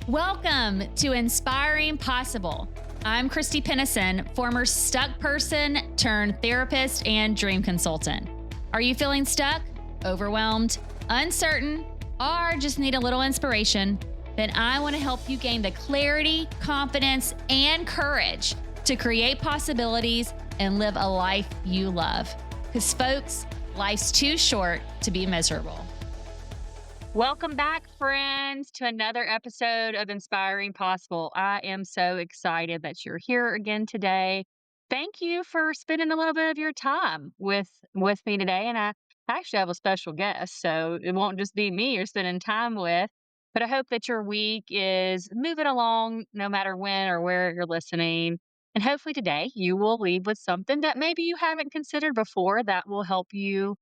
Welcome to Inspiring Possible. I'm Christy Pennison, former stuck person turned therapist and dream consultant. Are you feeling stuck, overwhelmed, uncertain, or just need a little inspiration? Then I want to help you gain the clarity, confidence, and courage to create possibilities and live a life you love. Because folks, life's too short to be miserable. Welcome back, friends, to another episode of Inspiring Possible. I am so excited that you're here again today. Thank you for spending a little bit of your time with me today. And I actually have a special guest, so it won't just be me you're spending time with. But I hope that your week is moving along no matter when or where you're listening. And hopefully today you will leave with something that maybe you haven't considered before that will help you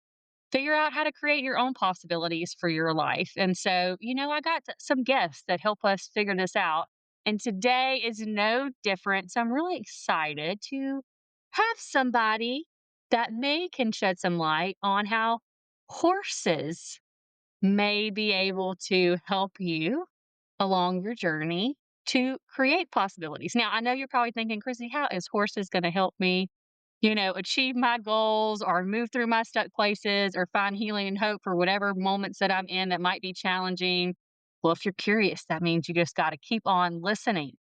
figure out how to create your own possibilities for your life. And so, I got some guests that help us figure this out. And today is no different. So I'm really excited to have somebody that can shed some light on how horses may be able to help you along your journey to create possibilities. Now, I know you're probably thinking, Chrissy, how is horses going to help me achieve my goals or move through my stuck places or find healing and hope for whatever moments that I'm in that might be challenging? Well, if you're curious, that means you just got to keep on listening.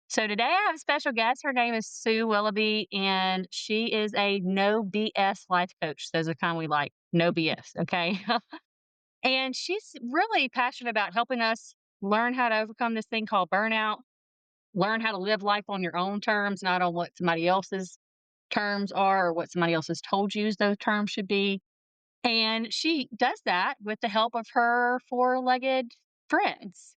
So today I have a special guest. Her name is Sue Willoughby, and she is a no BS life coach. Those are kind we like, no BS, okay? And she's really passionate about helping us learn how to overcome this thing called burnout, learn how to live life on your own terms, not on what somebody else's terms are or what somebody else has told you those terms should be. And she does that with the help of her four-legged friends.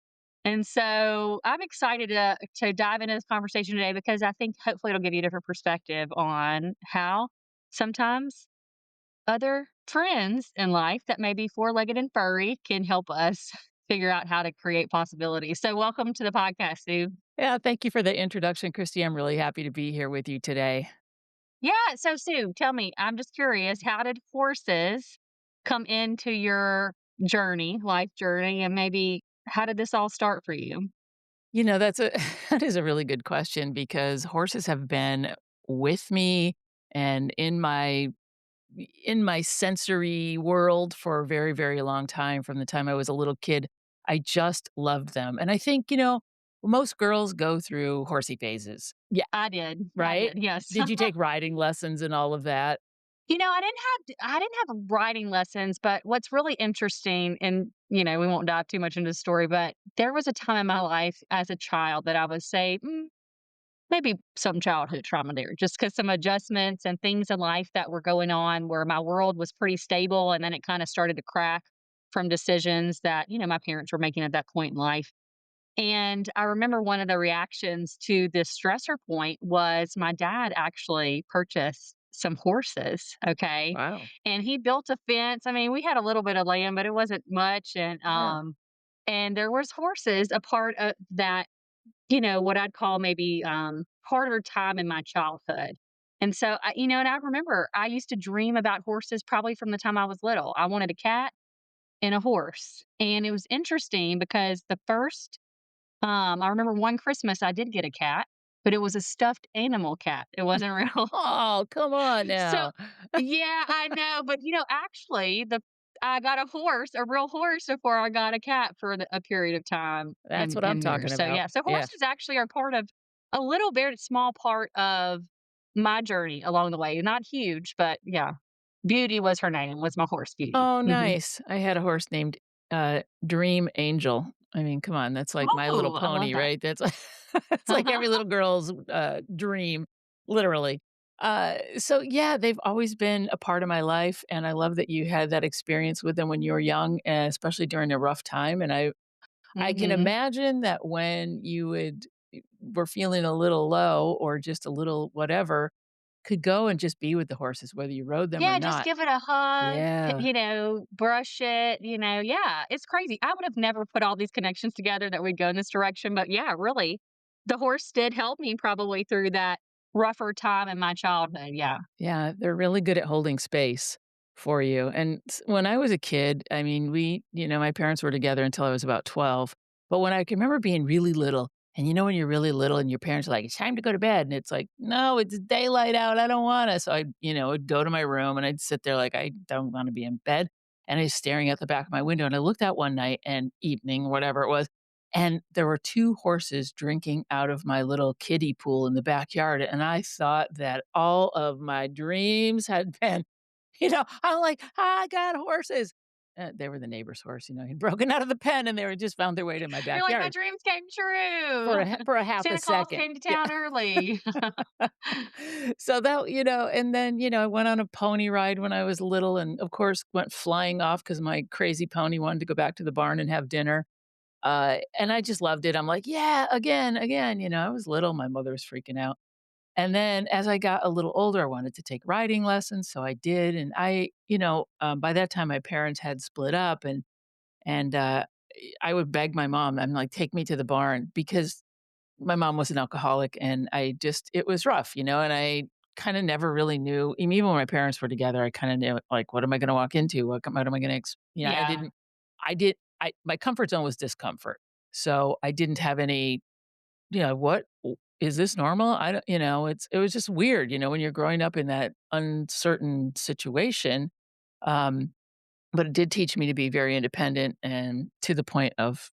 And so I'm excited to dive into this conversation today because I think hopefully it'll give you a different perspective on how sometimes other friends in life that may be four-legged and furry can help us figure out how to create possibilities. So welcome to the podcast, Sue. Yeah, thank you for the introduction, Christy. I'm really happy to be here with you today. Yeah. So, Sue, tell me, I'm just curious, how did horses come into your life journey, and maybe how did this all start for you? That's a that is a really good question because horses have been with me and in my sensory world for a very, very long time from the time I was a little kid. I just loved them. And I think, most girls go through horsey phases. Yeah, I did. I right? did. Yes. Did you take riding lessons and all of that? I didn't have riding lessons, but what's really interesting, and we won't dive too much into the story, but there was a time in my life as a child that I would say, maybe some childhood trauma there, just because some adjustments and things in life that were going on where my world was pretty stable. And then it kind of started to crack from decisions that, my parents were making at that point in life. And I remember one of the reactions to this stressor point was my dad actually purchased some horses. Okay. Wow. And he built a fence. I mean, we had a little bit of land, but it wasn't much. Yeah. And there was horses a part of that, what I'd call maybe harder time in my childhood. And so, and I remember I used to dream about horses probably from the time I was little. I wanted a cat and a horse. And it was interesting because I remember one Christmas I did get a cat, but it was a stuffed animal cat. It wasn't real. Oh, come on So, now. yeah, I know. But, actually, I got a real horse before I got a cat for a period of time That's in, what I'm in talking years. So, about. yeah. So, Yeah. horses actually are part of a little very small part of my journey along the way. Not huge, but yeah. Beauty was her name, was my horse Beauty. Oh, Hmm. nice. I had a horse named, Dream Angel. I mean, come on, that's like My Little Oh, I love Pony, that. right? That's it's like every little girl's, dream, literally. So yeah, they've always been a part of my life, and I love that you had that experience with them when you were young, especially during a rough time, and I can Hmm. imagine that when were feeling a little low or just a little whatever, could go and just be with the horses, whether you rode them or Yeah, just not. give it a hug, Yeah. brush it, yeah, it's crazy. I would have never put all these connections together that we'd go in this direction, but yeah, really, the horse did help me probably through that rougher time in my childhood, yeah. Yeah, they're really good at holding space for you. And when I was a kid, I mean, my parents were together until I was about 12. But when I can remember being really little, and when you're really little and your parents are like, "It's time to go to bed," and it's like, "No, it's daylight out, I don't wanna." So I'd go to my room and I'd sit there like, "I don't wanna be in bed," and I was staring out the back of my window, and I looked out one night and evening, whatever it was, and there were 2 horses drinking out of my little kiddie pool in the backyard, and I thought that all of my dreams had been I'm like, "I got horses." They were the neighbor's horse, he'd broken out of the pen, and they were just found their way to my You're like, "My backyard dreams came true. for a half a Santa Claus second. came to Yeah. town early." So and then, I went on a pony ride when I was little and, of course, went flying off because my crazy pony wanted to go back to the barn and have dinner. And I just loved it. I'm like, "Yeah, again, again." I was little, my mother was freaking out. And then as I got a little older, I wanted to take riding lessons, so I did, and by that time, my parents had split up, and I would beg my mom, I'm like, "Take me to the barn," because my mom was an alcoholic, and it was rough, and I kinda never really knew even when my parents were together, I kinda knew, like, what am I gonna walk into? What am I gonna Yeah. my comfort zone was discomfort, so I didn't have any what is this normal? I don't it was just weird, when you're growing up in that uncertain situation, um, but it did teach me to be very independent and to the point of,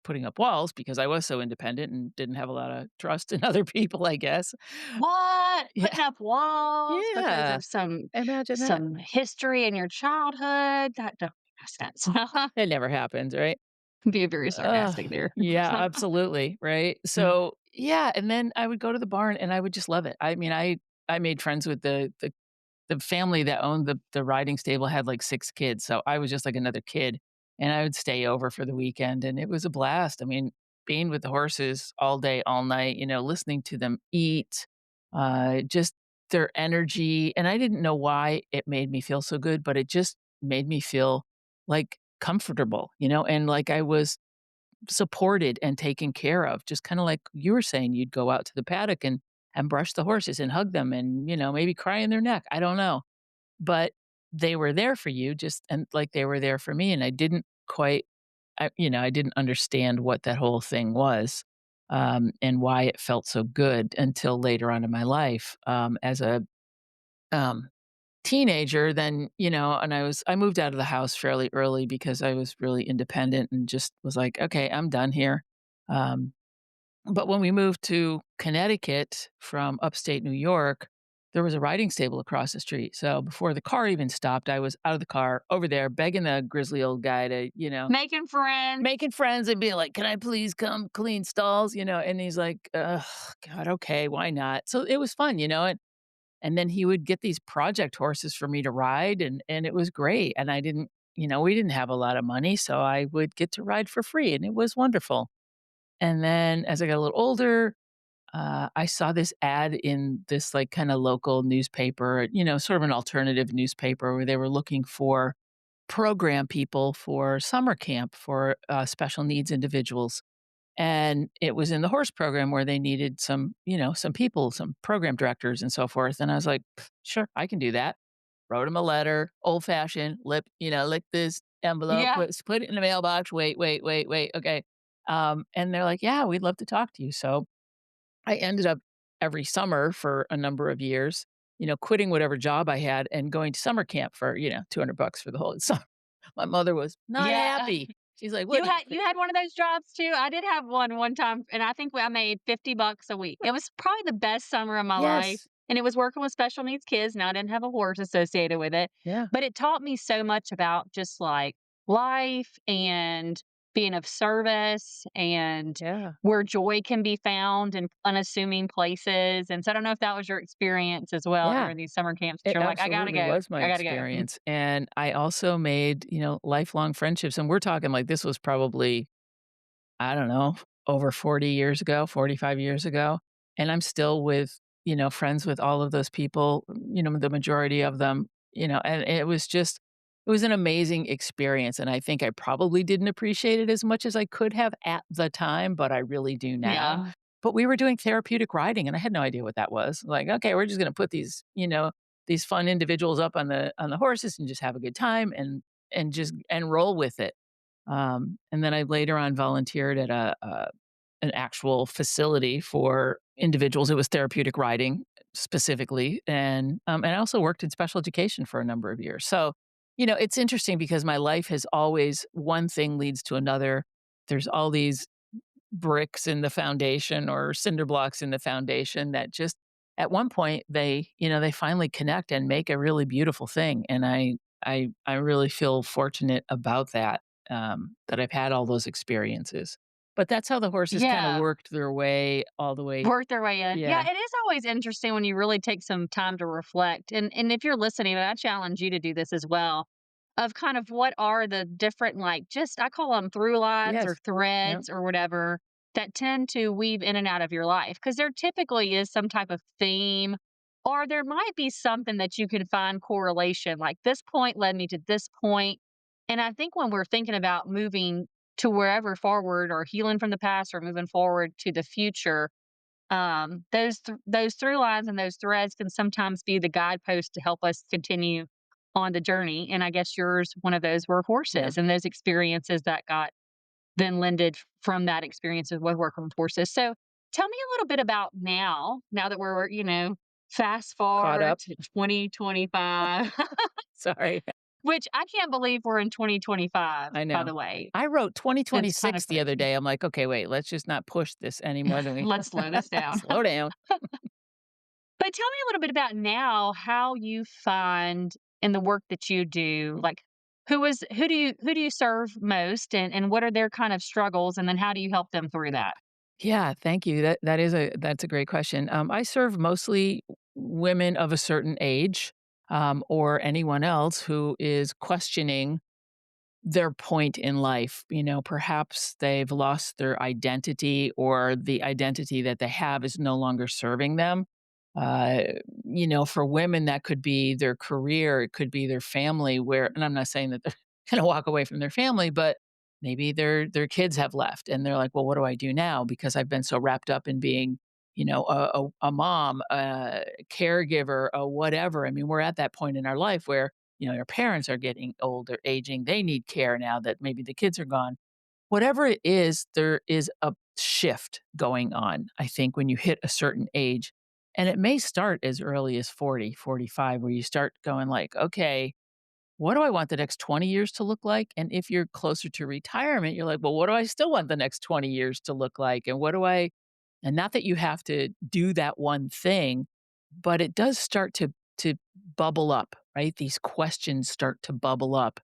putting up walls because I was so independent and didn't have a lot of trust in other people, I guess. What? Yeah. Putting up walls because Yeah. of some Imagine that. some history in your childhood? That don't make sense. It never happens, right? Being very Ugh, sarcastic there. yeah, absolutely, right? So, yeah, and then I would go to the barn and I would just love it. I mean, I made friends with the family that owned the riding stable had, like, 6 kids, so I was just like another kid, and I would stay over for the weekend, and it was a blast. I mean, being with the horses all day, all night, listening to them eat, just their energy, and I didn't know why it made me feel so good, but it just made me feel, like, comfortable, and like I was supported and taken care of, just kinda like you were saying, you'd go out to the paddock and brush the horses and hug them and, maybe cry in their neck, I don't know. But they were there for you just and like they were there for me, and I didn't quite I didn't understand what that whole thing was, and why it felt so good until later on in my life, as a, um, teenager, then, and I moved out of the house fairly early because I was really independent and just was like, "Okay, I'm done here." Um, but when we moved to Connecticut from upstate New York, there was a riding stable across the street. So before the car even stopped, I was out of the car over there begging the grizzly old guy to, Making friends. making friends and being like, "Can I please come clean stalls?" And he's like, "Ugh, God, okay, why not?" So it was fun, and then he would get these project horses for me to ride, and it was great. And I didn't, we didn't have a lot of money, so I would get to ride for free, and it was wonderful. And then as I got a little older, I saw this ad in this like kind of local newspaper, sort of an alternative newspaper where they were looking for program people for summer camp for special needs individuals. And it was in the horse program where they needed some people, some program directors and so forth. And I was like, "Pff, sure, I can do that." Wrote him a letter, old fashioned, lick this envelope, Yeah. put it in the mailbox. Wait, wait, wait, wait. Okay. And they're like, "Yeah, we'd love to talk to you." So I ended up every summer for a number of years, quitting whatever job I had and going to summer camp for, $200 for the whole summer. My mother was not Yeah. happy. She's like, You "What do you had you had one of those jobs too? I did have one time, and I think I made $50 a week. It was probably the best summer of my life, Yes. and it was working with special needs kids. Now I didn't have a horse associated with it, Yeah. but it taught me so much about just, like, life and being of service and Yeah. where joy can be found in unassuming places, and so I don't know if that was your experience as well Yeah. during these summer camps that It you're like, "I gotta absolutely go. was my I gotta go." experience. And I also made, lifelong friendships. And we're talking like this was probably I don't know, over 40 years ago, 45 years ago, and I'm still friends with all of those people, the majority of them, and it was an amazing experience, and I think I probably didn't appreciate it as much as I could have at the time, but I really do now. Yeah. But we were doing therapeutic riding, and I had no idea what that was. Like, "Okay, we're just gonna put these fun individuals up on the horses and just have a good time and just and roll with it." And then I later on volunteered at an actual facility for individuals. It was therapeutic riding specifically, and I also worked in special education for a number of years. So, it's interesting because my life has always one thing leads to another. There's all these bricks in the foundation or cinder blocks in the foundation that just at one point they finally connect and make a really beautiful thing. And I really feel fortunate about that, that I've had all those experiences. But that's how the horses kind of Yeah, worked their way all the way. work their way in. Yeah, Yeah. it is always interesting when you really take some time to reflect. And if you're listening, and I challenge you to do this as well, of kind of what are the different, like, just I call them through lines or Yes. Yep. threads or whatever that tend to weave in and out of your life. Because there typically is some type of theme, or there might be something that you can find correlation, like this point led me to this point. And I think when we're thinking about moving to wherever forward or healing from the past or moving forward to the future, those through lines and those threads can sometimes be the guidepost to help us continue on the journey. And I guess yours, one of those were Yeah. horses and those experiences that got then lended from that experience with working with horses. So tell me a little bit about now that we're, fast Caught forward up. to 2025, Sorry. which I can't believe we're in 2025, I by know. the way. I wrote It's kind of 2026 the other crazy. day. I'm like, okay, wait, let's just not push this any more than we Let's slow this down. slow down. But tell me a little bit about now how you find in the work that you do, like who do you serve most and what are their kind of struggles and then how do you help them through that? Yeah, thank you. That's a great question. I serve mostly women of a certain age, or anyone else who is questioning their point in life. Perhaps they've lost their identity, or the identity that they have is no longer serving them. Uh, for women, that could be their career, it could be their family. And I'm not saying that they're going to walk away from their family, but maybe their kids have left, and they're like, "Well, what do I do now? Because I've been so wrapped up in being." A mom, a caregiver, a whatever. I mean, we're at that point in our life where your parents are getting older, aging, they need care now that maybe the kids are gone. Whatever it is, there is a shift going on, I think, when you hit a certain age. And it may start as early as 40, 45, where you start going like, okay, what do I want the next 20 years to look like? And if you're closer to retirement, you're like, well, what do I still want the next 20 years to look like? And not that you have to do that one thing, but it does start to bubble up, right? These questions start to bubble up.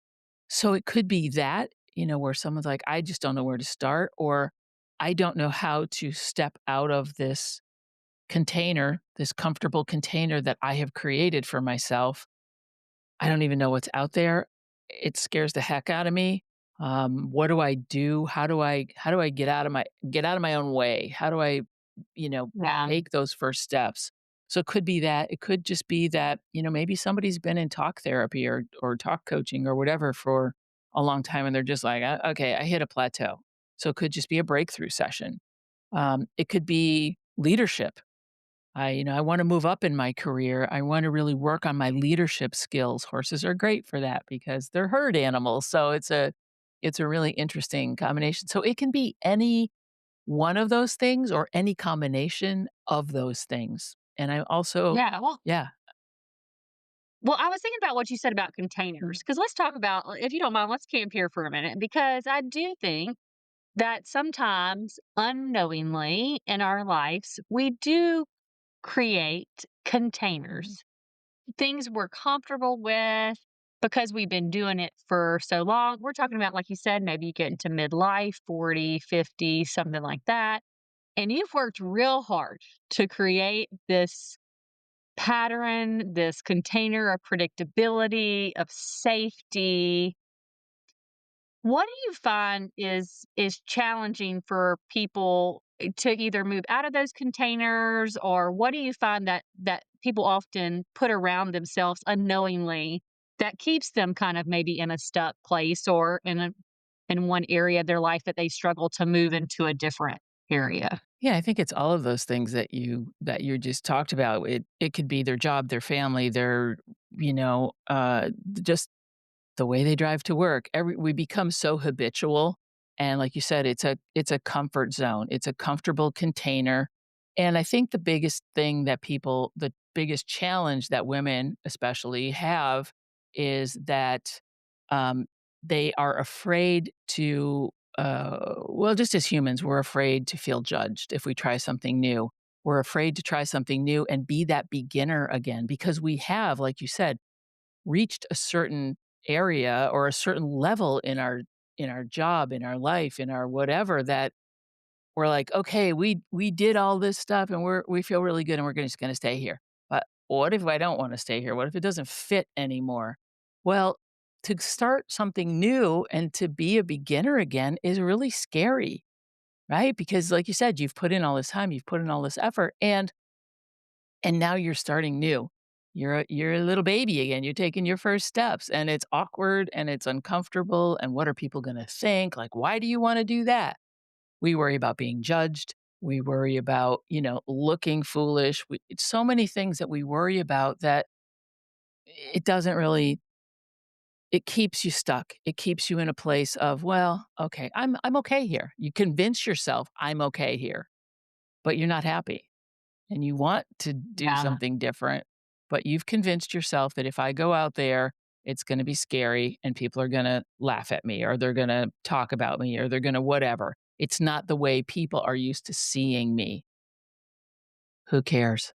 So it could be that, where someone's like, I just don't know where to start, or I don't know how to step out of this container, this comfortable container that I have created for myself. I don't even know what's out there. It scares the heck out of me. What do I do? How do I get out of my own way? How do I, you know, Yeah. take those first steps? So it could be that. It could just be that, maybe somebody's been in talk therapy or talk coaching or whatever for a long time, and they're just like, Okay, I hit a plateau." So it could just be a breakthrough session. It could be leadership. I want to move up in my career. I want to really work on my leadership skills. Horses are great for that because they're herd animals. So it's a really interesting combination. So it can be any one of those things or any combination of those things. And I also, Yeah. Well, yeah. well, I was thinking about what you said about containers Mhm. because let's talk about, if you don't mind, let's camp here for a minute because I do think that sometimes unknowingly in our lives, we do create Mhm. containers, things we're comfortable with because we've been doing it for so long. We're talking about, like you said, maybe you get into midlife, 40, 50, something like that. And you've worked real hard to create this pattern, this container of predictability, of safety. What do you find is challenging for people to either move out of those containers, or what do you find that people often put around themselves unknowingly that keeps them kind of maybe in a stuck place or in one area of their life that they struggle to move into a different area? Yeah, I think it's all of those things that you just talked about. It could be their job, their family, just the way they drive to work. We become so habitual, and like you said, it's a comfort zone. It's a comfortable container, and I think the biggest challenge that women especially have is that, um, they are afraid to, well, just as humans, we're afraid to feel judged if we try something new. We're afraid to try something new and be that beginner again because we have, like you said, reached a certain area or a certain level in our job, in our life, in our whatever that we're like, "Okay, we did all this stuff and we feel really good and we're just gonna stay here." But what if I don't wanna stay here? What if it doesn't fit anymore? Well, to start something new and to be a beginner again is really scary, right? Because like you said, you've put in all this time, you've put in all this effort, and now you're starting new. You're a little baby again. You're taking your first steps, and it's awkward and it's uncomfortable. And what are people going to think? Like, why do you want to do that? We worry about being judged. We worry about, looking foolish. It's so many things that we worry about that it doesn't really, it keeps you stuck. It keeps you in a place of, well, okay, I'm okay here. You convince yourself I'm okay here, but you're not happy and you want to do Yeah. something different, but you've convinced yourself that if I go out there, it's going to be scary and people are going to laugh at me or they're going to talk about me or they're going to whatever. It's not the way people are used to seeing me. Who cares?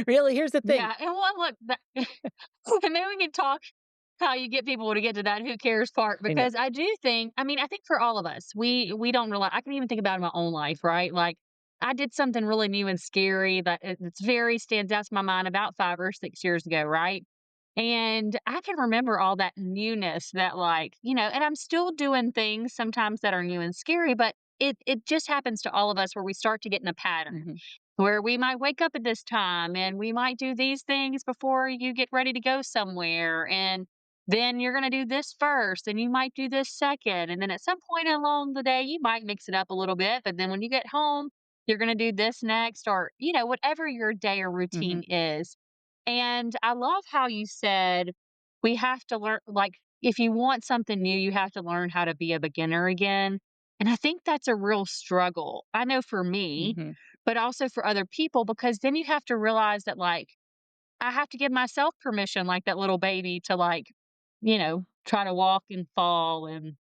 Really, here's the thing. Yeah, and one look that and then we can talk how you get people to get to that who cares part I know. because I do think I mean, I think for all of us, we don't realize I can even think about in my own life, right? Like I did something really new and scary that it's very stands out to my mind about 5 or 6 years ago, right? And I can remember all that newness that like, and I'm still doing things sometimes that are new and scary, but it just happens to all of us where we start to get in a pattern Mhm, where we might wake up at this time and we might do these things before you get ready to go somewhere. And then you're going to do this first and you might do this second. And then at some point along the day, you might mix it up a little bit. But then when you get home, you're going to do this next or, whatever your day or mhm, routine is. And I love how you said we have to learn, like, if you want something new, you have to learn how to be a beginner again. And I think that's a real struggle. I know for me, mhm. but also for other people, because then you have to realize that, like, I have to give myself permission, like that little baby, to, like, try to walk and fall and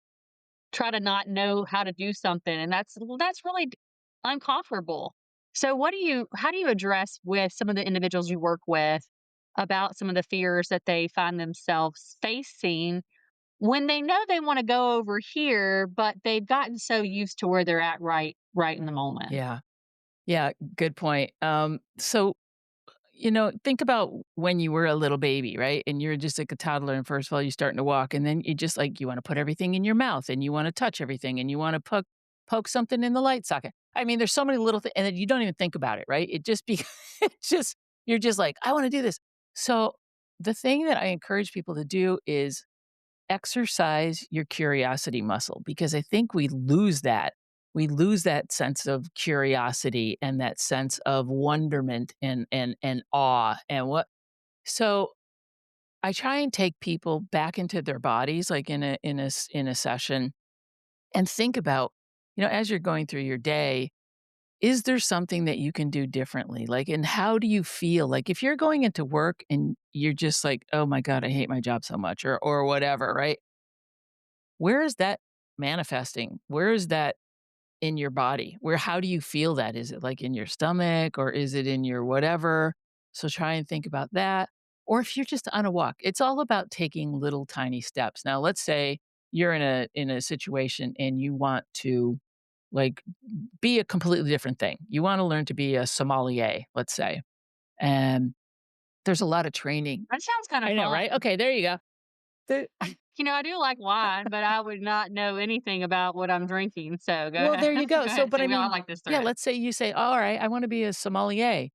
try to not know how to do something. And that's really uncomfortable. So, how do you address with some of the individuals you work with about some of the fears that they find themselves facing when they know they want to go over here, but they've gotten so used to where they're at right in the moment? Yeah. Yeah, good point. So, think about when you were a little baby, right? And you're just like a toddler, and first of all, you're starting to walk, and then you just like you want to put everything in your mouth, and you want to touch everything, and you want to poke something in the light socket. I mean, there's so many little things, and then you don't even think about it, right? It just be, it's just you're just like, I want to do this. So, the thing that I encourage people to do is exercise your curiosity muscle because I think we lose that. We lose that sense of curiosity and that sense of wonderment and awe and what so I try and take people back into their bodies like in a session and think about, as you're going through your day, is there something that you can do differently? Like, and how do you feel? Like if you're going into work and you're just like, oh my God, I hate my job so much or whatever, right? Where is that manifesting? Where is that in your body? How do you feel that? Is it like in your stomach or is it in your whatever? So try and think about that. Or if you're just on a walk, it's all about taking little tiny steps. Now, let's say you're in a situation and you want to like be a completely different thing. You want to learn to be a sommelier, let's say. And there's a lot of training. That sounds kind of I know, right? fun. Okay, there you go. The- I do like wine, but I would not know anything about what I'm drinking. So go well, ahead. there you Go go. So, ahead. but Say, I well, I mean, like this yeah, thread. let's say you say, all right, I want to be a sommelier.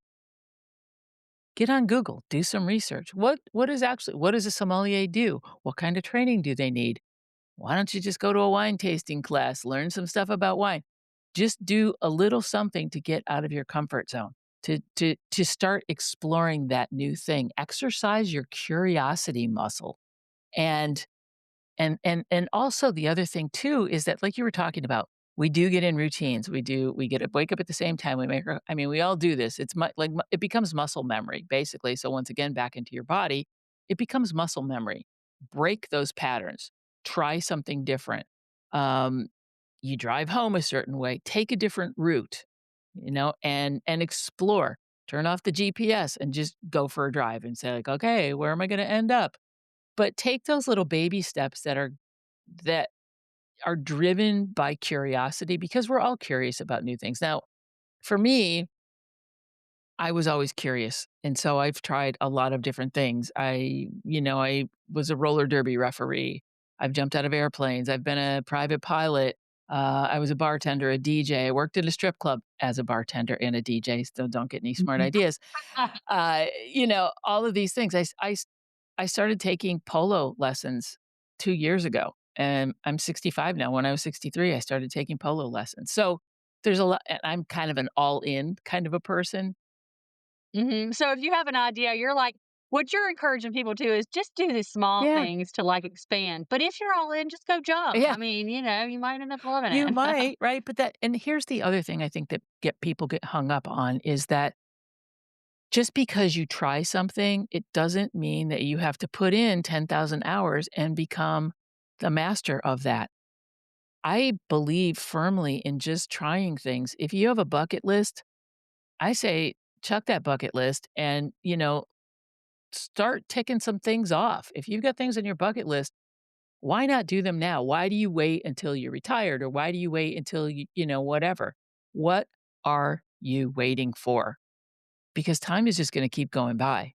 Get on Google, do some research. What does a sommelier do? What kind of training do they need? Why don't you just go to a wine tasting class, learn some stuff about wine? Just do a little something to get out of your comfort zone, to start exploring that new thing. Exercise your curiosity muscle And and also the other thing too is that, like you were talking about, we do get in routines. We get wake up at the same time. We make our, I mean, we all do this. It's it becomes muscle memory basically. So once again, back into your body, it becomes muscle memory. Break those patterns. Try something different. Um, you drive home a certain way. Take a different route, and explore. Turn off the GPS and just go for a drive and say like, okay, where am I going to end up? But take those little baby steps that are driven by curiosity because we're all curious about new things. Now, for me, I was always curious, and so I've tried a lot of different things. I was a roller derby referee. I've jumped out of airplanes. I've been a private pilot. I was a bartender, a DJ. I worked at a strip club as a bartender and a DJ. So don't get any smart ideas. All of these things. I started taking polo lessons 2 years ago, and I'm 65 now. When I was 63, I started taking polo lessons. So there's a lot, and I'm kind of an all-in kind of a person. So if you have an idea, you're like, what you're encouraging people to is just do the small Yeah, things to like expand. But if you're all in, just go jump. yeah, I mean, you might end up loving you it. might, right? But and here's the other thing I think that get people get hung up on is that just because you try something, it doesn't mean that you have to put in 10,000 hours and become the master of that. I believe firmly in just trying things. If you have a bucket list, I say chuck that bucket list and, start ticking some things off. If you've got things on your bucket list, why not do them now? Why do you wait until you're retired or why do you wait until whatever? What are you waiting for? Because time is just going to keep going by.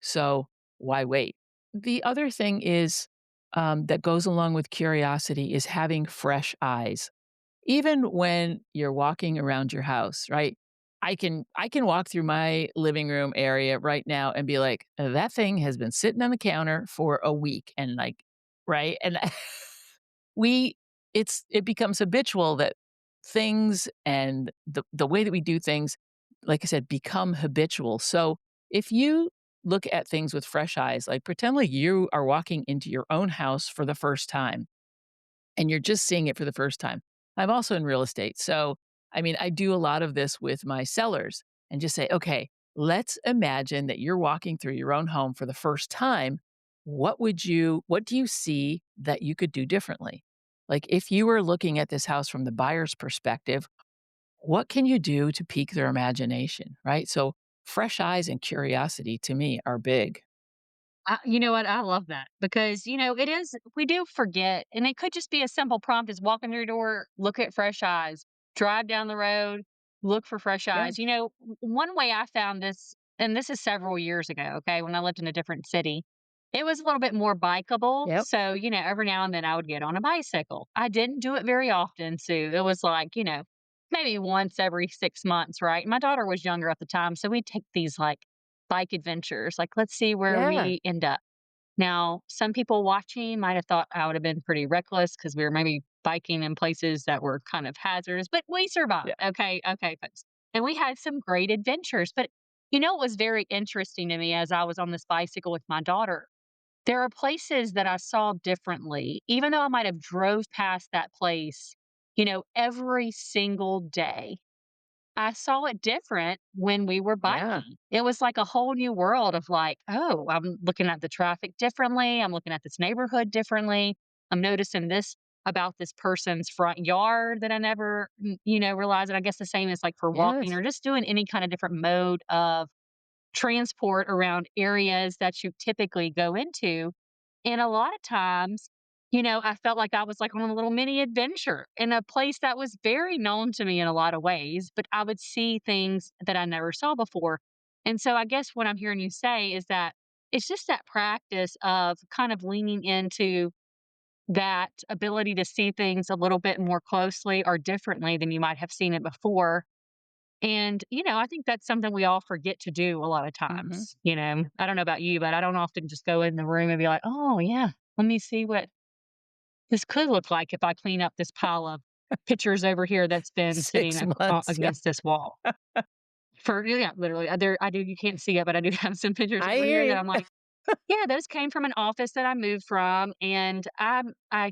So why wait? The other thing is that goes along with curiosity is having fresh eyes. Even when you're walking around your house, right? I can walk through my living room area right now and be like, that thing has been sitting on the counter for a week and like, right? And we it becomes habitual that things and the way that we do things, like I said, become habitual. So if you look at things with fresh eyes, like pretend like you are walking into your own house for the first time and you're just seeing it for the first time. I'm also in real estate. So, I mean, I do a lot of this with my sellers and just say, okay, let's imagine that you're walking through your own home for the first time. What do you see that you could do differently? Like if you were looking at this house from the buyer's perspective, what can you do to pique their imagination? Right. So, fresh eyes and curiosity to me are big. You know what? I love that because, it is, we do forget, and it could just be a simple prompt is walk in your door, look at fresh eyes, drive down the road, look for fresh Yeah. eyes. One way I found this, and this is several years ago, okay, when I lived in a different city, it was a little bit more bikeable. Yep. So, every now and then I would get on a bicycle. I didn't do it very often, Sue. It was like, maybe once every 6 months, right? My daughter was younger at the time. So we'd take these like bike adventures. Like, let's see where Yeah. we end up. Now, some people watching might have thought I would have been pretty reckless because we were maybe biking in places that were kind of hazardous, but we survived. Yeah. Okay. Okay, folks. And we had some great adventures. But it was very interesting to me as I was on this bicycle with my daughter. There are places that I saw differently, even though I might have drove past that place, every single day. I saw it different when we were Yeah. biking. It was like a whole new world of like, oh, I'm looking at the traffic differently. I'm looking at this neighborhood differently. I'm noticing this about this person's front yard that I never, realized. And I guess the same is like for walking Yes. or just doing any kind of different mode of transport around areas that you typically go into. And a lot of times, I felt like I was like on a little mini adventure in a place that was very known to me in a lot of ways, but I would see things that I never saw before. And so I guess what I'm hearing you say is that it's just that practice of kind of leaning into that ability to see things a little bit more closely or differently than you might have seen it before. And, I think that's something we all forget to do a lot of Mhm. times. I don't know about you, but I don't often just go in the room and be like, oh, yeah, let me see what this could look like if I clean up this pile of pictures over here that's been sitting 6 months, yeah. against this wall. Yeah, literally. There, I do. You can't see it, but I do have some pictures I over hear here that you. I'm like, Yeah, those came from an office that I moved from, and I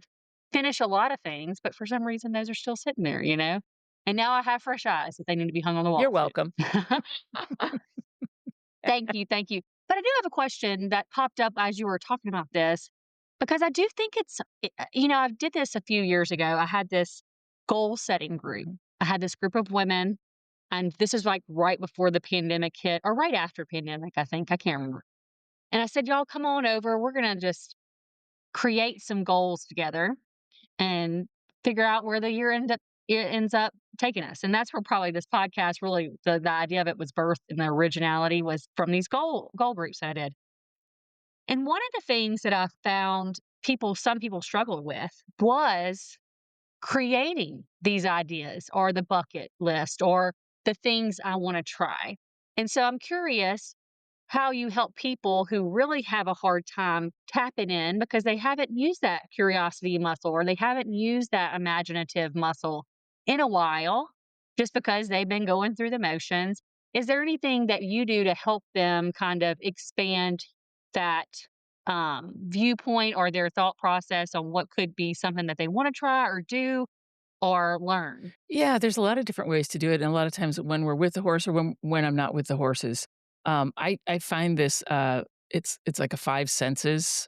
finish a lot of things, but for some reason, those are still sitting there, you know? And now I have fresh eyes that they need to be hung on the wall You're welcome. soon. Thank you, thank you. But I do have a question that popped up as you were talking about this, because I do think I did this a few years ago. I had this goal setting group. I had this group of women, and this is like right before the pandemic hit or right after pandemic, I think. I can't remember. And I said, y'all come on over. We're going to just create some goals together and figure out where the year ends up taking us. And that's where probably this podcast really the idea of it was birthed, and the originality was from these goal groups I did. And one of the things that I found some people struggled with was creating these ideas or the bucket list or the things I want to try. And so I'm curious how you help people who really have a hard time tapping in because they haven't used that curiosity muscle or they haven't used that imaginative muscle in a while, just because they've been going through the motions. Is there anything that you do to help them kind of expand that viewpoint or their thought process on what could be something that they want to try or do or learn? Yeah, there's a lot of different ways to do it, and a lot of times when we're with the horse or when I'm not with the horses, I find this, it's like a 5 senses,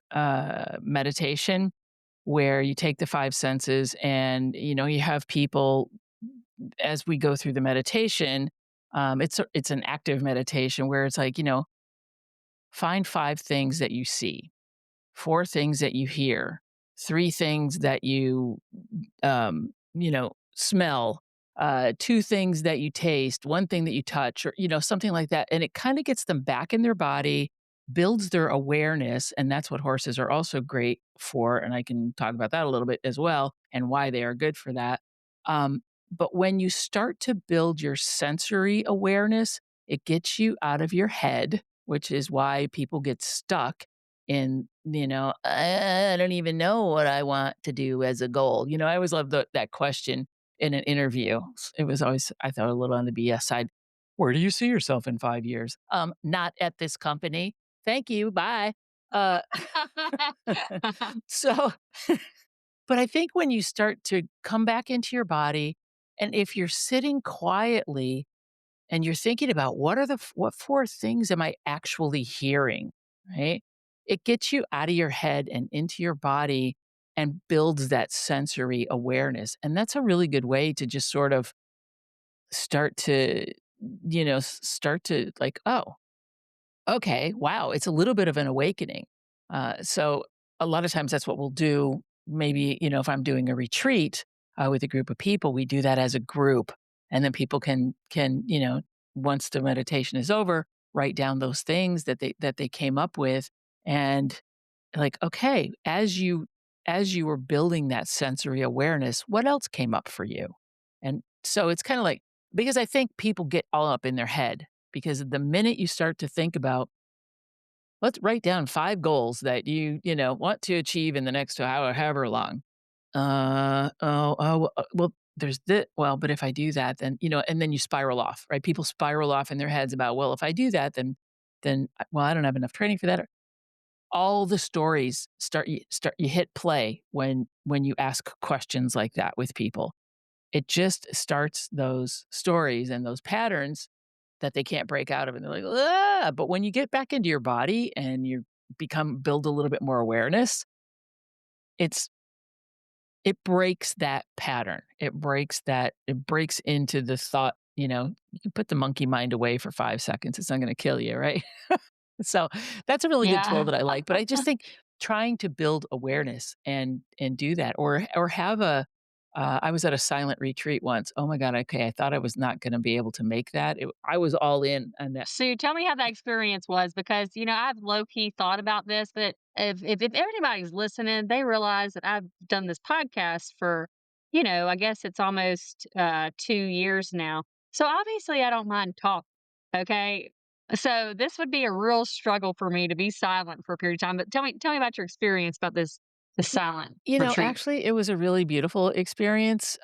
meditation where you take the 5 senses and, you have people as we go through the meditation, it's an active meditation where it's like, find 5 things that you see, 4 things that you hear, 3 things that you smell, 2 things that you taste, 1 thing that you touch, or, something like that. And it kind of gets them back in their body, builds their awareness. And that's what horses are also great for. And I can talk about that a little bit as well and why they are good for that. But when you start to build your sensory awareness, it gets you out of your head, which is why people get stuck in, I don't even know what I want to do as a goal. I always love that question in an interview. It was always, I thought, a little on the BS side. Where do you see yourself in 5 years? Not at this company. Thank you. Bye. Uh, so, but I think when you start to come back into your body, and if you're sitting quietly and you're thinking about what 4 things am I actually hearing, right? It gets you out of your head and into your body and builds that sensory awareness. And that's a really good way to just sort of start to, start to like, oh, okay, wow, it's a little bit of an awakening. So a lot of times that's what we'll do. Maybe, if I'm doing a retreat with a group of people, we do that as a group, and then people can once the meditation is over, write down those things that they came up with, and like, okay, as you were building that sensory awareness, what else came up for you? And so it's kind of like because I think people get all up in their head because the minute you start to think about let's write down 5 goals that you want to achieve in the next however long. Well, there's this. Well, but if I do that, then and then you spiral off, right? People spiral off in their heads about, well, if I do that, then well, I don't have enough training for that. All the stories you hit play when you ask questions like that with people. It just starts those stories and those patterns that they can't break out of, and they're like, "Ah!" But when you get back into your body and you build a little bit more awareness, it's it breaks that pattern. It breaks into the thought, you can put the monkey mind away for 5 seconds, it's not gonna kill you, right? So, that's a really good tool Yeah. that I like, but I just think trying to build awareness and do that or have I was at a silent retreat once. Oh my god, okay, I thought I was not gonna be able to make that. I was all in on that. Sue, tell me how that experience was because, I've low key thought about this, but if anybody's listening, they realize that I've done this podcast for, I guess it's almost 2 years now. So obviously I don't mind talking. Okay. So this would be a real struggle for me to be silent for a period of time. But tell me about your experience about this silent retreat. Actually, it was a really beautiful experience.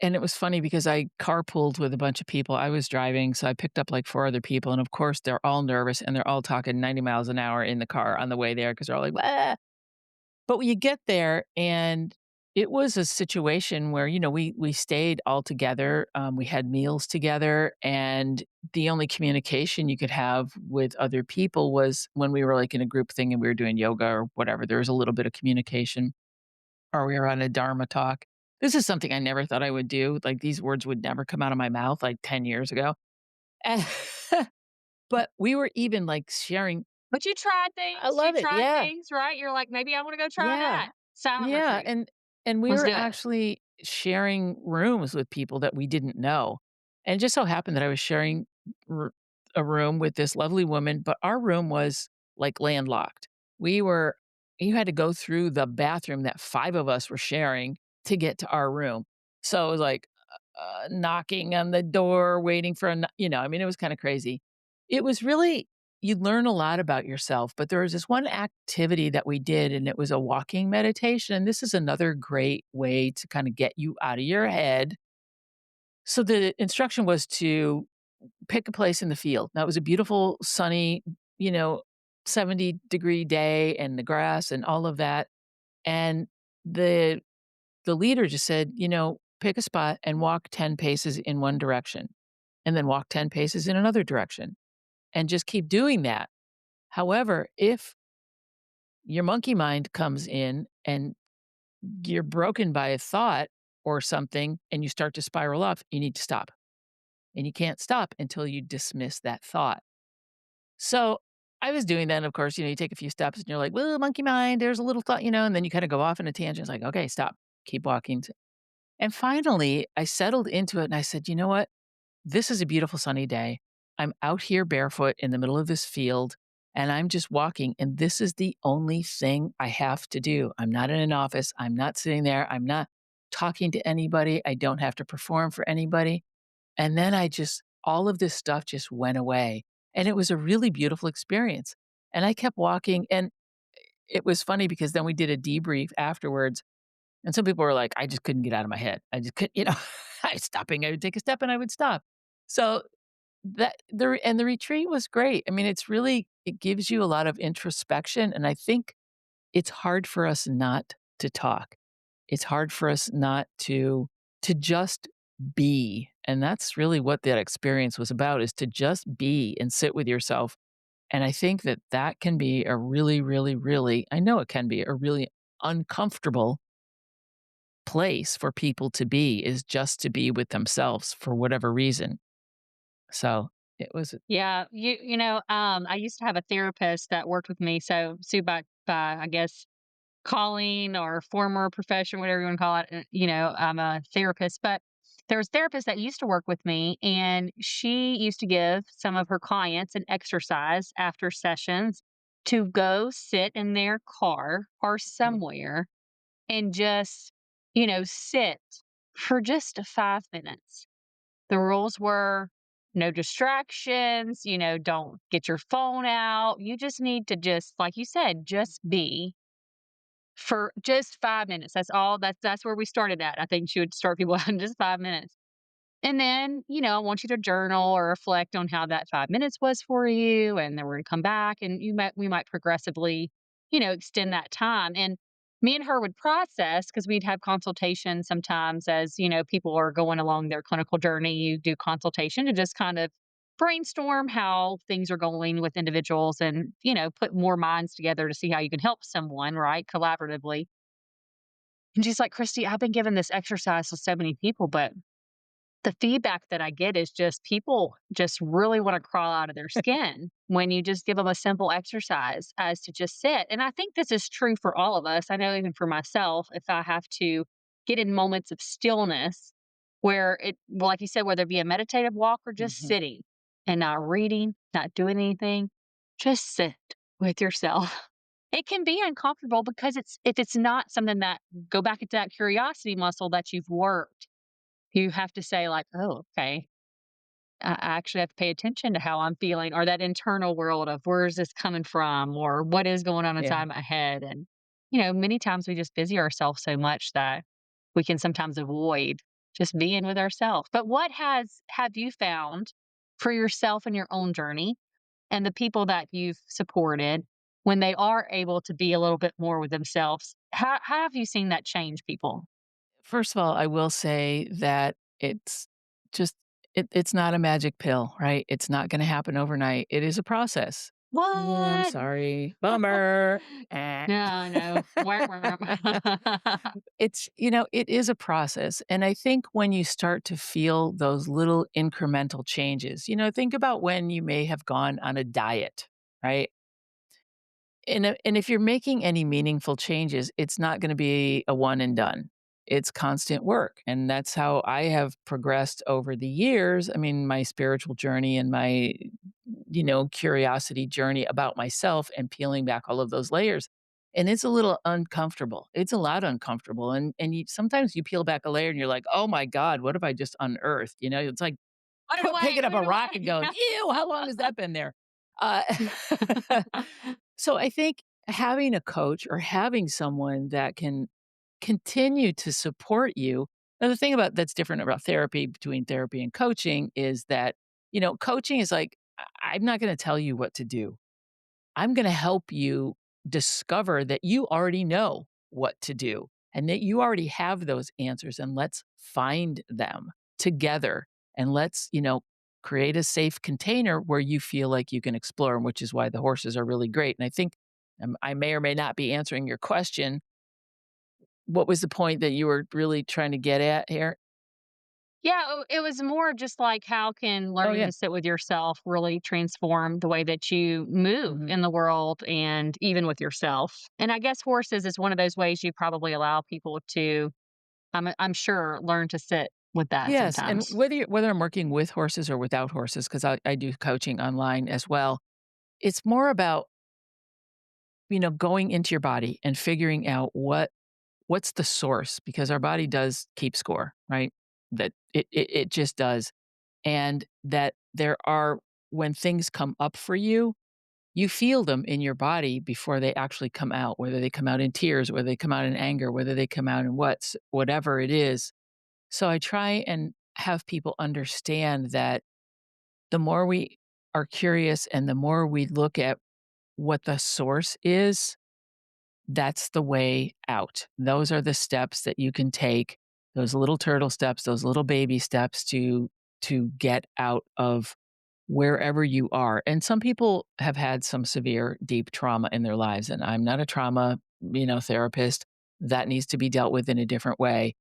And it was funny because I carpooled with a bunch of people. I was driving, so I picked up like 4 other people, and of course, they're all nervous, and they're all talking 90 miles an hour in the car on the way there because 'cause they're all like, "Ah." But when you get there, and it was a situation where, we stayed all together, we had meals together, and the only communication you could have with other people was when we were, like, in a group thing and we were doing yoga or whatever, there was a little bit of communication, or we were on a dharma talk. This is something I never thought I would do, like, these words would never come out of my mouth, like, 10 years ago. And but we were even, like, sharing. But I you love it, tried yeah. things, right? You're like, "Maybe I wanna go try Yeah. that." Silent Yeah, retreat. and we Let's were do it. actually sharing rooms with people that we didn't know, and it just so happened that I was sharing r a room with this lovely woman, but our room was, like, landlocked. We were You had to go through the bathroom that 5 of us were sharing to get to our room. So, it was like, knocking on the door, waiting for I mean, it was kinda crazy. It was really You learn a lot about yourself, but there was this one activity that we did, and it was a walking meditation, and this is another great way to kinda get you out of your head. So the instruction was to pick a place in the field. Now, it was a beautiful, sunny, you know, 70-degree day and the grass and all of that, and the the leader just said, "Pick a spot and walk 10 paces in one direction, and then walk 10 paces in another direction, and just keep doing that. However, if your monkey mind comes in and you're broken by a thought or something and you start to spiral off, you need to stop. And you can't stop until you dismiss that thought." So I was doing that. And of course, you take a few steps and you're like, well, monkey mind, there's a little thought, and then you kind of go off in a tangent. It's like, okay, stop, keep walking. And finally, I settled into it and I said, you know what? This is a beautiful sunny day. I'm out here barefoot in the middle of this field and I'm just walking. And this is the only thing I have to do. I'm not in an office. I'm not sitting there. I'm not talking to anybody. I don't have to perform for anybody. And then all of this stuff just went away. And it was a really beautiful experience. And I kept walking. And it was funny because then we did a debrief afterwards. And some people were like, I just couldn't get out of my head. I just couldn't, I was stopping. I would take a step and I would stop. So the retreat was great. I mean, it gives you a lot of introspection, and I think it's hard for us not to talk. It's hard for us not to just be, and that's really what that experience was about, is to just be and sit with yourself, and I think that that can be a really, really, really I know it can be a really uncomfortable place for people to be, is just to be with themselves for whatever reason. So, it was. Yeah, I used to have a therapist that worked with me, so Sue by I guess calling or former profession, whatever you want to call it. I'm a therapist, but there was therapists that used to work with me, and she used to give some of her clients an exercise after sessions to go sit in their car or somewhere and just, sit for just 5 minutes. The rules were no distractions, don't get your phone out. You just need to just, like you said, just be for just 5 minutes. That's all. That's where we started at. I think she would start people out in just 5 minutes. And then, I want you to journal or reflect on how that 5 minutes was for you. And then we're gonna come back and we might progressively, extend that time. And me and her would process because we'd have consultation sometimes as, people are going along their clinical journey. You do consultation to just kind of brainstorm how things are going with individuals and, put more minds together to see how you can help someone, right? Collaboratively. And she's like, Christy, I've been given this exercise to so many people, but the feedback that I get is just people just really wanna crawl out of their skin when you just give them a simple exercise as to just sit, and I think this is true for all of us. I know even for myself, if I have to get in moments of stillness where like you said, whether it be a meditative walk or just Mhm. sitting and not reading, not doing anything, just sit with yourself. It can be uncomfortable because if it's not something that go back into that curiosity muscle that you've worked, you have to say like, "Oh, okay. I actually have to pay attention to how I'm feeling," or that internal world of where is this coming from or what is going on Yeah. inside my head. And, many times we just busy ourselves so much that we can sometimes avoid. just being with ourselves. But what has have you found for yourself in your own journey and the people that you've supported when they are able to be a little bit more with themselves? How have you seen that change people? First of all, I will say that just it's not a magic pill, right? It's not gonna happen overnight. It is a process. Oh, I'm What? sorry. Bummer. Eh. No, no. Wah, wah. It is a process. And I think when you start to feel those little incremental changes, think about when you may have gone on a diet, right? And if you're making any meaningful changes, it's not gonna be a one and done. It's constant work, and that's how I have progressed over the years. I mean, my spiritual journey and my, curiosity journey about myself and peeling back all of those layers, and it's a little uncomfortable. It's a lot uncomfortable, and sometimes you peel back a layer and you're like, "Oh my god, what have I just unearthed?" It's like Put it away. picking up Put a it rock and going, away. "Ew, how long has that been there?" Uh, so I think having a coach or having someone that can continue to support you. Now, the thing about that's different about therapy between therapy and coaching is that, coaching is like, I'm not going to tell you what to do. I'm going to help you discover that you already know what to do and that you already have those answers. And let's find them together and let's, create a safe container where you feel like you can explore, which is why the horses are really great. And I think I may or may not be answering your question. What was the point that you were really trying to get at here? Yeah, it was more of just like how can Oh, learning yeah. to sit with yourself really transform the way that you move Mhm. in the world and even with yourself. And I guess horses is one of those ways you probably allow people to, I'm sure, learn to sit with that Yes, and sometimes. whether I'm working with horses or without horses, because I do coaching online as well, it's more about, going into your body and figuring out what's the source, because our body does keep score, right? That it just does. And that there are when things come up for you, you feel them in your body before they actually come out, whether they come out in tears, whether they come out in anger, whether they come out in whatever it is. So I try and have people understand that the more we are curious and the more we look at what the source is, that's the way out. Those are the steps that you can take, those little turtle steps, those little baby steps to get out of wherever you are. And some people have had some severe deep trauma in their lives, and I'm not a trauma, therapist. That needs to be dealt with in a different way.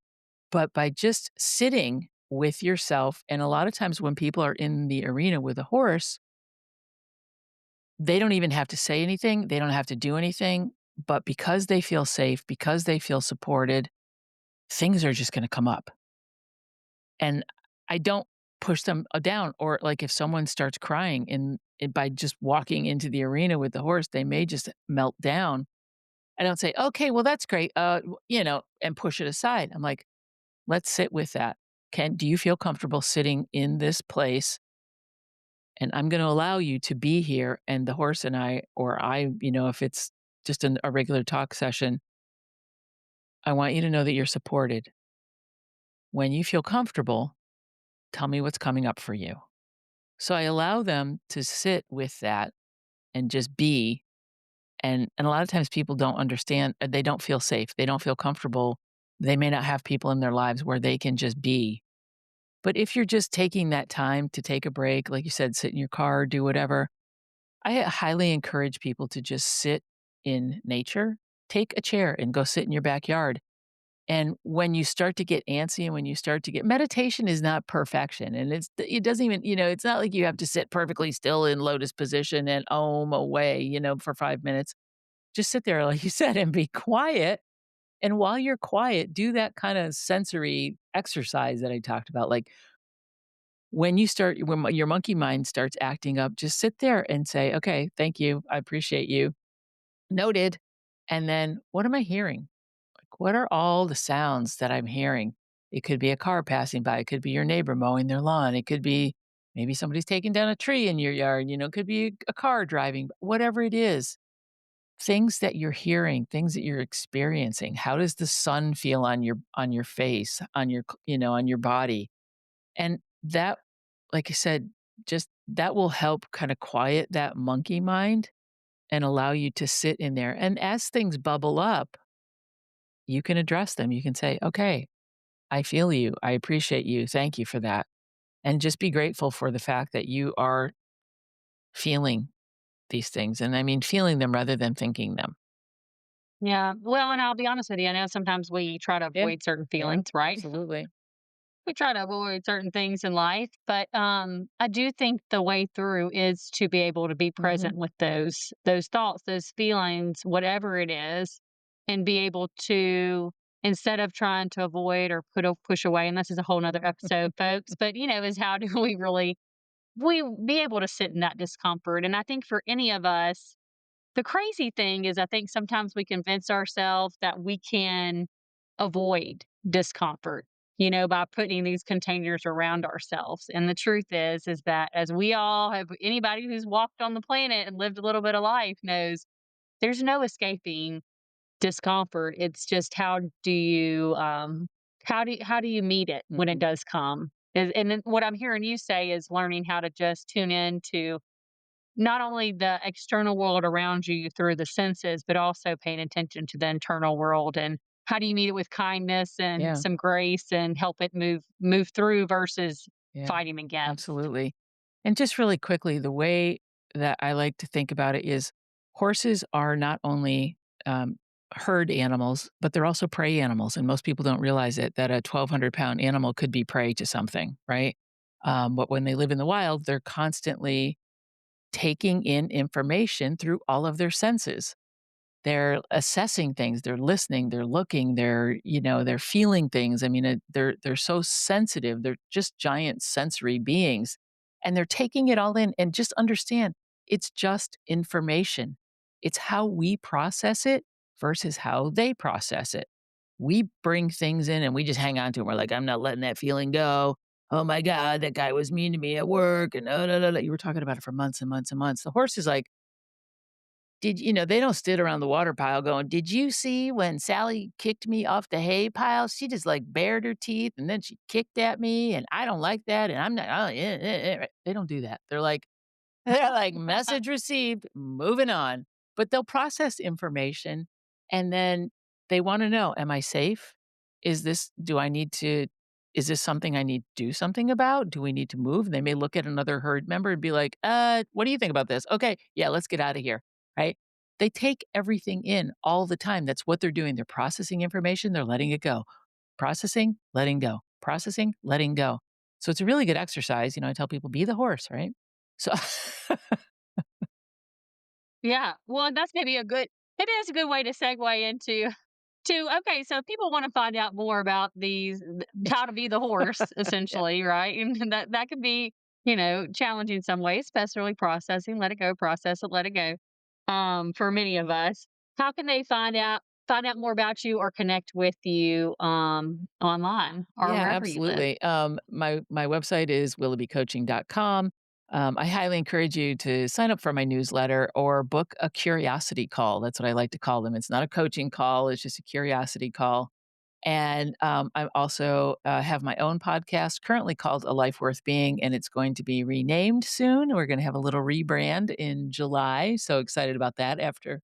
But by just sitting with yourself, and a lot of times when people are in the arena with a horse, they don't even have to say anything, they don't have to do anything, but because they feel safe, because they feel supported, things are just gonna come up. And I don't push them, down, or, like, if someone starts crying by just walking into the arena with the horse, they may just melt down. I don't say, "Okay, well, that's great," and push it aside. I'm like, "Let's sit with that. Do you feel comfortable sitting in this place? And I'm gonna allow you to be here, and the horse and I, or I, if it's just a regular talk session, I want you to know that you're supported. When you feel comfortable, tell me what's coming up for you." So I allow them to sit with that and just be, and a lot of times people don't understand, they don't feel safe, they don't feel comfortable, they may not have people in their lives where they can just be. But if you're just taking that time to take a break, like you said, sit in your car, do whatever, I highly encourage people to just sit in nature. Take a chair and go sit in your backyard. And when you start to get antsy and when you start to get meditation is not perfection. And it doesn't even, it's not like you have to sit perfectly still in lotus position and om away, for 5 minutes. Just sit there, like you said, and be quiet. And while you're quiet, do that kind of sensory exercise that I talked about. Like when your monkey mind starts acting up, just sit there and say, "Okay, thank you. I appreciate you. Noted." And then, what am I hearing? Like, what are all the sounds that I'm hearing? It could be a car passing by. It could be your neighbor mowing their lawn. It could be maybe somebody's taking down a tree in your yard. It could be a car driving. Whatever it is, things that you're hearing, things that you're experiencing. How does the sun feel on your face, on your on your body? And that, like I said, just that will help kind of quiet that monkey mind and allow you to sit in there. And as things bubble up, you can address them. You can say, "Okay, I feel you. I appreciate you. Thank you for that." And just be grateful for the fact that you are feeling these things. And I mean feeling them rather than thinking them. Yeah. Well, and I'll be honest with you, I know sometimes we try to Yeah. avoid certain Yeah. feelings, right? Absolutely. We try to avoid certain things in life, but I do think the way through is to be able to be Mhm. present with those thoughts, those feelings, whatever it is, and be able to, instead of trying to avoid or push away, and this is a whole nother episode, folks, but is how do we really we be able to sit in that discomfort? And I think for any of us, the crazy thing is I think sometimes we convince ourselves that we can avoid discomfort, by putting these containers around ourselves. And the truth is that as we all have, anybody who's walked on the planet and lived a little bit of life knows there's no escaping discomfort. It's just how do you meet it when it Mhm. does come? And then what I'm hearing you say is learning how to just tune in to not only the external world around you through the senses, but also paying attention to the internal world, and how do you meet it with kindness and Yeah. some grace and help it move through versus Yeah. fighting against. Absolutely. And just really quickly, the way that I like to think about it is horses are not only herd animals, but they're also prey animals. And most people don't realize it that a 1,200-pound animal could be prey to something, right? But when they live in the wild, they're constantly taking in information through all of their senses. They're assessing things, they're listening, they're looking, they're feeling things. I mean, they're so sensitive, they're just giant sensory beings, and they're taking it all in and just understand, it's just information. It's how we process it versus how they process it. We bring things in and we just hang on to 'em. We're like, "I'm not letting that feeling go. Oh my god, that guy was mean to me at work," and, "Oh, no, no, no." You were talking about it for months and months and months. The horse is like, they don't sit around the water pile going, "Did you see when Sally kicked me off the hay pile? She just, like, bared her teeth, and then she kicked at me, and I don't like that, and I'm not They don't do that. They're like, "Message received, moving on." But they'll process information, and then they wanna know, "Am I safe? Is this do I need to is this something I need to do something about? Do we need to move?" They may look at another herd member and be like, what do you think about this? Okay, yeah, let's get out of here." Right? They take everything in all the time. That's what they're doing. They're processing information, they're letting it go. Processing, letting go. Processing, letting go. So it's a really good exercise. I tell people, "Be the horse," right? So Yeah. Well, and that's maybe that's a good way to segue into okay, so if people want to find out more about how to be the horse, Yeah. essentially, right? And that could be, challenging some ways, especially processing, let it go, process it, let it go. For many of us, how can they find out more about you or connect with you online or Yeah, wherever you live? absolutely. My website is willoughbycoaching.com. I highly encourage you to sign up for my newsletter or book a curiosity call. That's what I like to call them. It's not a coaching call, it's just a curiosity call. And I also have my own podcast currently called A Life Worth Being, and it's going to be renamed soon. We're going to have a little rebrand in July. So excited about that after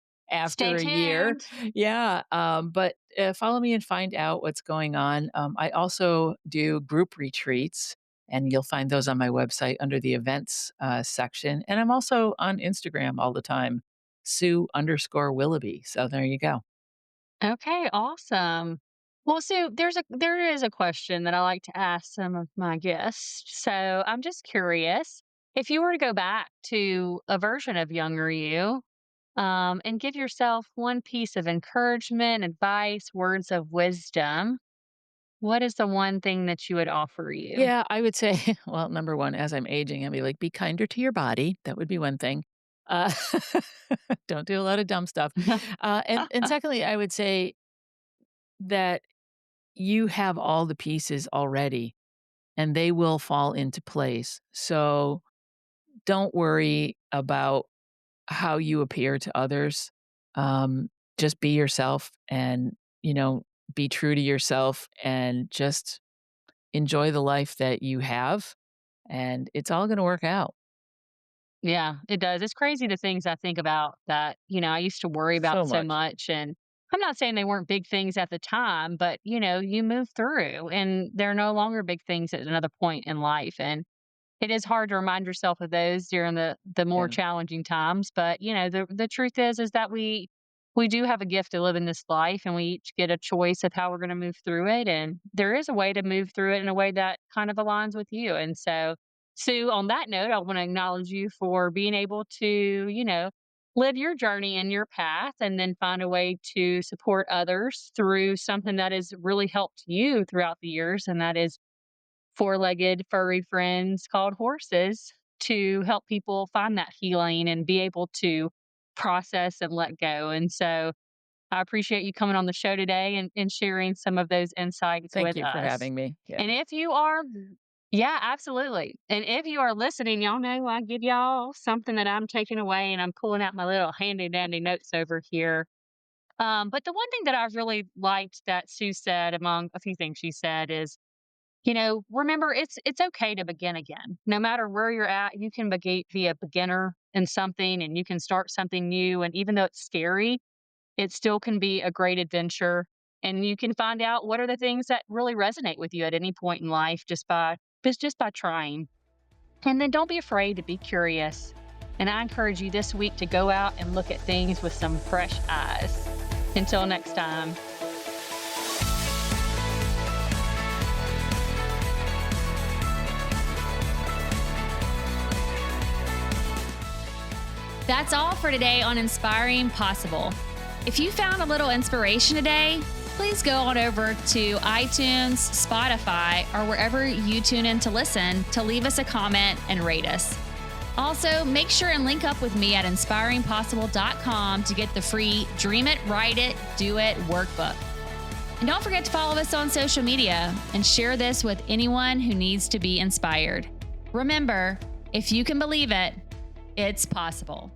Stay a year. tuned. Yeah. But follow me and find out what's going on. I also do group retreats, and you'll find those on my website under the events section. And I'm also on Instagram all the time, Sue_Willoughby. So there you go. Okay, awesome. Well, Sue, there is a question that I like to ask some of my guests. So I'm just curious, if you were to go back to a version of younger you, and give yourself one piece of encouragement, advice, words of wisdom, what is the one thing that you would offer you? Yeah, I would say, well, number 1, as I'm aging, I'd be like, "Be kinder to your body." That would be one thing. Uh, don't do a lot of dumb stuff. And secondly, I would say that you have all the pieces already, and they will fall into place. So, don't worry about how you appear to others. Just be yourself and, you know, be true to yourself and just enjoy the life that you have, and it's all gonna work out Yeah, it does. It's crazy the things I think about that, I used to worry about so so much. much. And I'm not saying they weren't big things at the time, but you move through and they're no longer big things at another point in life. And it is hard to remind yourself of those during the more Yeah. challenging times, but, the truth is that we do have a gift to live in this life, and we each get a choice of how we're gonna move through it, and there is a way to move through it in a way that kind of aligns with you, and so, Sue, on that note, I wanna acknowledge you for being able to, live your journey and your path and then find a way to support others through something that has really helped you throughout the years, and that is four-legged furry friends called horses to help people find that healing and be able to process and let go. And so I appreciate you coming on the show today and sharing some of those insights Thank with you for us. having me. Yeah. And if you are, yeah, absolutely. And if you are listening, y'all know I give y'all something that I'm taking away and I'm pulling out my little handy dandy notes over here. But the one thing that I really liked that Sue said, among a few things she said, is remember it's okay to begin again. No matter where you're at, you can be a beginner in something and you can start something new. And even though it's scary, it still can be a great adventure. And you can find out what are the things that really resonate with you at any point in life just by trying. And then don't be afraid to be curious. And I encourage you this week to go out and look at things with some fresh eyes. Until next time. That's all for today on Inspiring Possible. If you found a little inspiration today, please go on over to iTunes, Spotify, or wherever you tune in to listen to leave us a comment and rate us. Also, make sure and link up with me at inspiringpossible.com to get the free Dream It, Write It, Do It workbook. And don't forget to follow us on social media and share this with anyone who needs to be inspired. Remember, if you can believe it, it's possible.